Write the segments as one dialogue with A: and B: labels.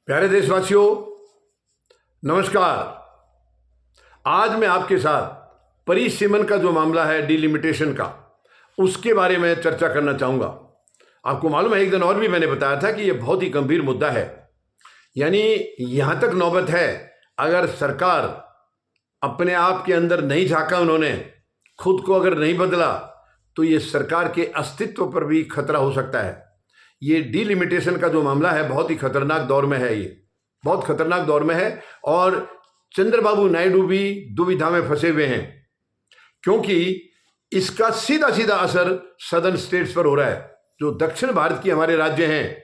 A: प्यारे देशवासियों, नमस्कार। आज मैं आपके साथ परिसीमन का जो मामला है, डिलिमिटेशन का, उसके बारे में चर्चा करना चाहूँगा। आपको मालूम है, एक दिन और भी मैंने बताया था कि ये बहुत ही गंभीर मुद्दा है। यानी यहाँ तक नौबत है, अगर सरकार अपने आप के अंदर नहीं झांका, उन्होंने खुद को अगर नहीं बदला, तो ये सरकार के अस्तित्व पर भी खतरा हो सकता है। ये डिलिमिटेशन का जो मामला है, बहुत ही खतरनाक दौर में है। ये बहुत खतरनाक दौर में है और चंद्रबाबू नायडू भी दुविधा में फंसे हुए हैं, क्योंकि इसका सीधा सीधा असर सदर्न स्टेट्स पर हो रहा है। जो दक्षिण भारत के हमारे राज्य हैं,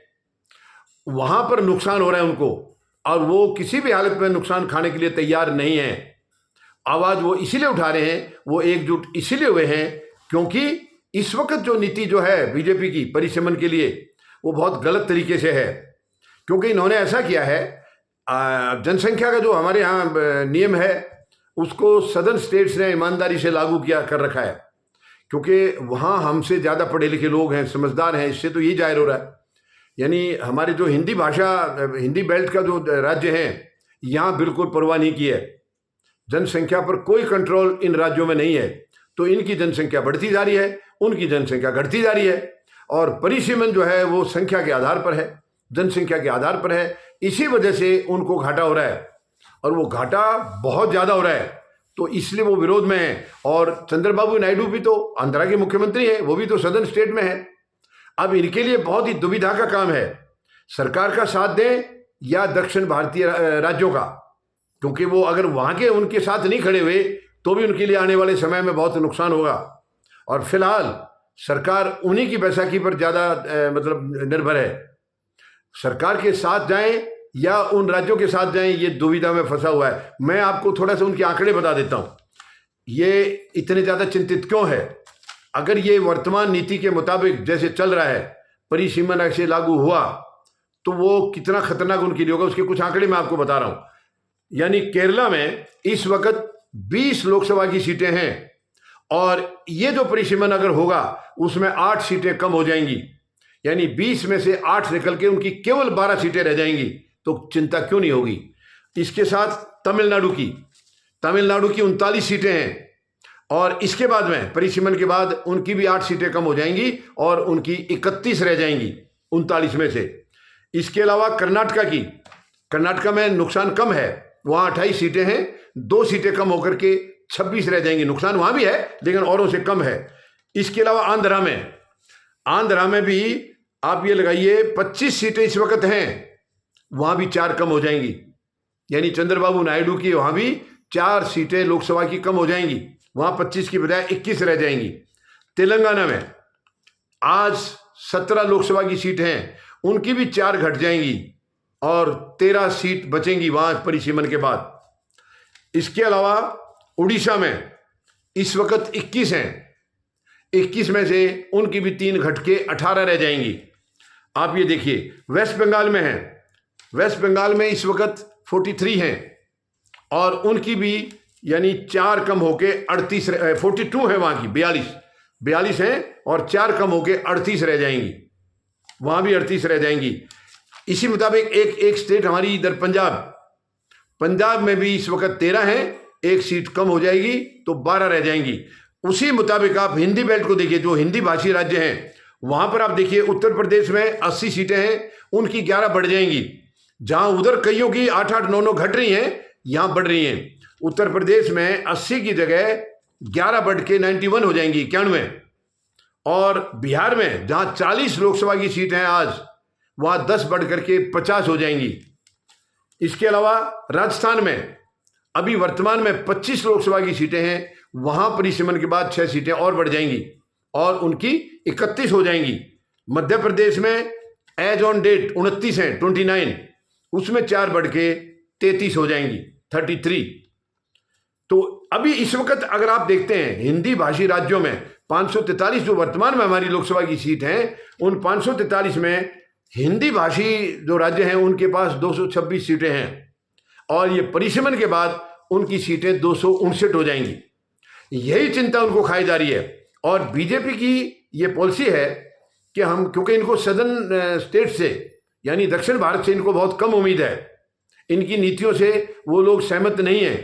A: वहां पर नुकसान हो रहा है उनको, और वो किसी भी हालत में नुकसान खाने के लिए तैयार नहीं है। आवाज वो इसीलिए उठा रहे हैं, वो एकजुट इसीलिए हुए हैं क्योंकि इस वक्त जो नीति जो है बीजेपी की परिसीमन के लिए, वो बहुत गलत तरीके से है। क्योंकि इन्होंने ऐसा किया है, जनसंख्या का जो हमारे यहाँ नियम है, उसको सदर्न स्टेट्स ने ईमानदारी से लागू किया कर रखा है, क्योंकि वहाँ हमसे ज़्यादा पढ़े लिखे लोग हैं, समझदार हैं। इससे तो यही जाहिर हो रहा है। यानी हमारे जो हिंदी बेल्ट का जो राज्य हैं, यहाँ बिल्कुल परवाह नहीं की है। जनसंख्या पर कोई कंट्रोल इन राज्यों में नहीं है, तो इनकी जनसंख्या बढ़ती जा रही है, उनकी जनसंख्या घटती जा रही है। और परिसीमन जो है वो संख्या के आधार पर है, जनसंख्या के आधार पर है। इसी वजह से उनको घाटा हो रहा है, और वो घाटा बहुत ज़्यादा हो रहा है, तो इसलिए वो विरोध में है। और चंद्रबाबू नायडू भी तो आंध्रा के मुख्यमंत्री हैं, वो भी तो सदर्न स्टेट में है। अब इनके लिए बहुत ही दुविधा का काम है, सरकार का साथ दें या दक्षिण भारतीय राज्यों का, क्योंकि वो अगर वहाँ के उनके साथ नहीं खड़े हुए तो भी उनके लिए आने वाले समय में बहुत नुकसान होगा। और फिलहाल सरकार उन्हीं की बैसाखी पर ज़्यादा निर्भर है। सरकार के साथ जाएं या उन राज्यों के साथ जाएं, ये दुविधा में फंसा हुआ है। मैं आपको थोड़ा सा उनके आंकड़े बता देता हूं, ये इतने ज़्यादा चिंतित क्यों है। अगर ये वर्तमान नीति के मुताबिक जैसे चल रहा है, परिसीमन ऐसे लागू हुआ, तो वो कितना खतरनाक उनके लिए होगा, उसके कुछ आंकड़े मैं आपको बता रहा हूं। यानी केरला में इस वक्त 20 लोकसभा की सीटें हैं, और ये जो परिसीमन अगर होगा उसमें 8 सीटें कम हो जाएंगी। यानी 20 में से 8 निकल के उनकी केवल 12 सीटें रह जाएंगी। तो चिंता क्यों नहीं होगी। इसके साथ तमिलनाडु की 39 सीटें हैं, और इसके बाद में परिसीमन के बाद उनकी भी 8 सीटें कम हो जाएंगी और उनकी 31 रह जाएंगी 39 में से। इसके अलावा कर्नाटका में नुकसान कम है, वहाँ 28 सीटें हैं, 2 सीटें कम होकर के 26 रह जाएंगी। नुकसान वहाँ भी है लेकिन औरों से कम है। इसके अलावा आंध्रा में भी आप ये लगाइए 25 सीटें इस वक्त हैं, वहाँ भी 4 कम हो जाएंगी। यानी चंद्रबाबू नायडू की वहाँ भी 4 सीटें लोकसभा की कम हो जाएंगी, वहाँ 25 की बजाय 21 रह जाएंगी। तेलंगाना में आज 17 लोकसभा की सीट हैं, उनकी भी 4 घट जाएंगी और 13 सीट बचेंगी वहाँ परिसीमन के बाद। इसके अलावा उड़ीसा में इस वक्त 21 हैं, 21 में से उनकी भी 3 घट के 18 रह जाएंगी। आप ये देखिए, वेस्ट बंगाल में इस वक्त 43 हैं, और उनकी भी यानी 4 कम होके 42 है, वहाँ की 42 हैं, और 4 कम होके 38 रह जाएंगी, वहाँ भी 38 रह जाएंगी। इसी मुताबिक एक स्टेट हमारी इधर पंजाब में भी इस वक्त 13 हैं, 1 सीट कम हो जाएगी तो 12 रह जाएंगी। उसी मुताबिक आप हिंदी बेल्ट को देखिए, जो हिंदी भाषी राज्य हैं, वहां पर आप देखिए उत्तर प्रदेश में 80 सीटें हैं, उनकी 11 बढ़ जाएंगी। जहां उधर कईयों की 8-8, 9-9 घट रही हैं, यहां बढ़ रही हैं। उत्तर प्रदेश में 80 की जगह 11 बढ़ के 91 हो जाएंगी, 91। और बिहार में जहां 40 लोकसभा की सीट हैं आज, वहां 10 बढ़ करके 50 हो जाएंगी। इसके अलावा राजस्थान में अभी वर्तमान में 25 लोकसभा की सीटें हैं, वहां परिसीमन के बाद 6 सीटें और बढ़ जाएंगी और उनकी 31 हो जाएंगी। मध्य प्रदेश में एज ऑन डेट 29 हैं, 29, उसमें 4 बढ़ के 33 हो जाएंगी, 33। तो अभी इस वक्त अगर आप देखते हैं हिंदी भाषी राज्यों में 543 जो वर्तमान में हमारी लोकसभा की सीट हैं, उन 543 में हिंदी भाषी जो राज्य हैं उनके पास 226 सीटें हैं, और ये परिसीमन के बाद उनकी सीटें 259 हो जाएंगी। यही चिंता उनको खाई जा रही है। और बीजेपी की ये पॉलिसी है कि हम, क्योंकि इनको सदर्न स्टेट से यानी दक्षिण भारत से इनको बहुत कम उम्मीद है, इनकी नीतियों से वो लोग सहमत नहीं है,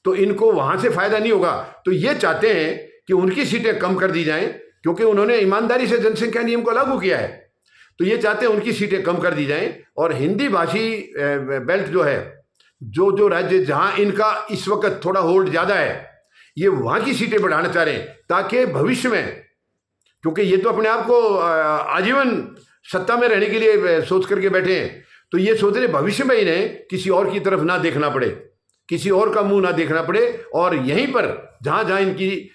A: तो इनको वहां से फायदा नहीं होगा। तो ये चाहते हैं कि उनकी सीटें कम कर दी जाएं, क्योंकि उन्होंने ईमानदारी से जनसंख्या नियम को लागू किया है। तो ये चाहते हैं उनकी सीटें कम कर दी जाएं और हिंदी भाषी बेल्ट जो है, जो जो राज्य जहां इनका इस वक्त थोड़ा होल्ड ज्यादा है, ये वहां की सीटें बढ़ाना चाह रहे हैं, ताकि भविष्य में, क्योंकि ये तो अपने आप को आजीवन सत्ता में रहने के लिए सोच करके बैठे हैं, तो ये सोच रहे भविष्य में इन्हें किसी और की तरफ ना देखना पड़े, किसी और का मुंह ना देखना पड़े, और यहीं पर जहां जहां इनकी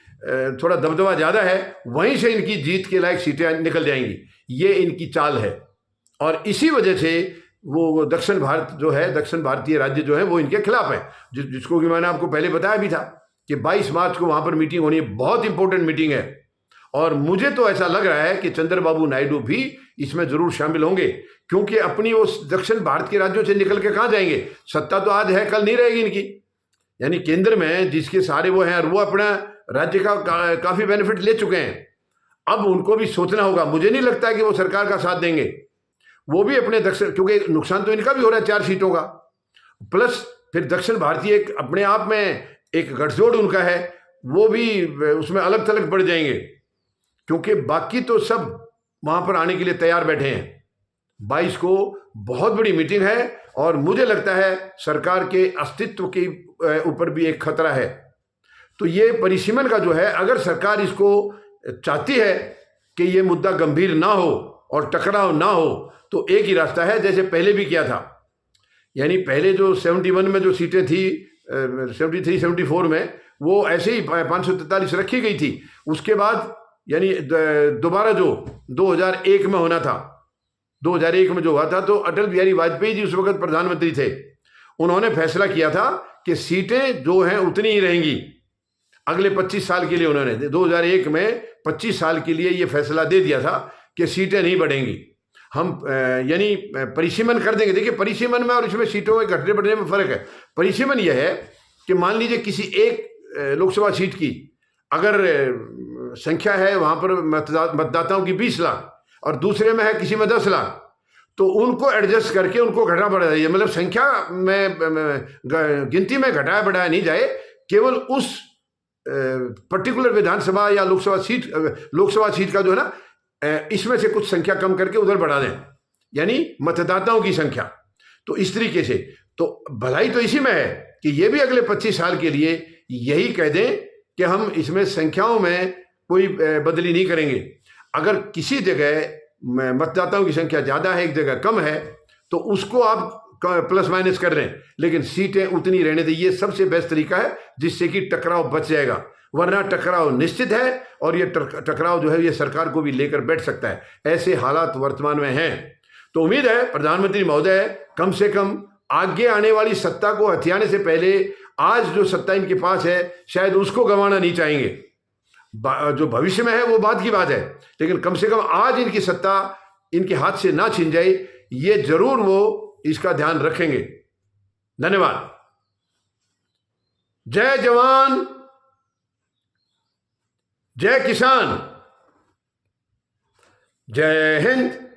A: थोड़ा दबदबा ज्यादा है वहीं से इनकी जीत के लायक सीटें निकल जाएंगी। ये इनकी चाल है, और इसी वजह से वो दक्षिण भारत जो है, दक्षिण भारतीय राज्य जो है, वो इनके खिलाफ है, जिसको कि मैंने आपको पहले बताया भी था कि 22 मार्च को वहां पर मीटिंग होनी है, बहुत इंपॉर्टेंट मीटिंग है। और मुझे तो ऐसा लग रहा है कि चंद्रबाबू नायडू भी इसमें जरूर शामिल होंगे, क्योंकि अपनी उस दक्षिण भारत के राज्यों से निकल के कहां जाएंगे? सत्ता तो आज है, कल नहीं रहेगी इनकी। यानी केंद्र में जिसके सारे वो हैं, और वो अपना राज्य का काफी बेनिफिट ले चुके हैं, अब उनको भी सोचना होगा। मुझे नहीं लगता कि वो सरकार का साथ देंगे, वो भी अपने दक्षिण, क्योंकि नुकसान तो इनका भी हो रहा है 4 सीटों का, प्लस फिर दक्षिण भारतीय एक अपने आप में एक गठजोड़ उनका है, वो भी उसमें अलग थलग पड़ जाएंगे, क्योंकि बाकी तो सब वहां पर आने के लिए तैयार बैठे हैं। 22 को बहुत बड़ी मीटिंग है, और मुझे लगता है सरकार के अस्तित्व के ऊपर भी एक खतरा है। तो ये परिसीमन का जो है, अगर सरकार इसको चाहती है कि ये मुद्दा गंभीर ना हो और टकराव ना हो, तो एक ही रास्ता है, जैसे पहले भी किया था। यानी पहले जो 71 में जो सीटें थी, 73 74 में, वो ऐसे ही 543 रखी गई थी। उसके बाद यानी दोबारा जो 2001 में होना था, 2001 में जो हुआ था, तो अटल बिहारी वाजपेयी जी उस वक्त प्रधानमंत्री थे, उन्होंने फैसला किया था कि सीटें जो हैं उतनी ही रहेंगी अगले 25 साल के लिए। उन्होंने 2001 में 25 साल के लिए ये फैसला दे दिया था कि सीटें नहीं बढ़ेंगी, हम यानी परिसीमन कर देंगे। देखिए, परिसीमन में और इसमें सीटों के घटने बढ़ने में फर्क है। परिसीमन यह है कि मान लीजिए किसी एक लोकसभा सीट की अगर संख्या है वहां पर मतदाताओं की 20 लाख, और दूसरे में है किसी में 10 लाख, तो उनको एडजस्ट करके उनको घटा बढ़ाया जाए। मतलब संख्या में गिनती में घटाया बढ़ाया नहीं जाए, केवल उस पर्टिकुलर विधानसभा या लोकसभा सीट का जो है ना, इसमें से कुछ संख्या कम करके उधर बढ़ा दें, यानी मतदाताओं की संख्या। तो इस तरीके से तो भलाई तो इसी में है कि ये भी अगले 25 साल के लिए यही कह दें कि हम इसमें संख्याओं में कोई बदली नहीं करेंगे। अगर किसी जगह मतदाताओं की संख्या ज्यादा है, एक जगह कम है, तो उसको आप प्लस माइनस कर रहे हैं, लेकिन सीटें उतनी रहने दें। ये सबसे बेस्ट तरीका है जिससे कि टकराव बच जाएगा, वरना टकराव निश्चित है, और ये टकराव जो है ये सरकार को भी लेकर बैठ सकता है। ऐसे हालात वर्तमान में हैं। तो उम्मीद है प्रधानमंत्री महोदय कम से कम आगे आने वाली सत्ता को हथियाने से पहले आज जो सत्ता इनके पास है शायद उसको गंवाना नहीं चाहेंगे। जो भविष्य में है वो बात की बात है, लेकिन कम से कम आज इनकी सत्ता इनके हाथ से ना छिन जाए, ये जरूर वो इसका ध्यान रखेंगे। धन्यवाद। जय जवान, जय किसान, जय हिंद।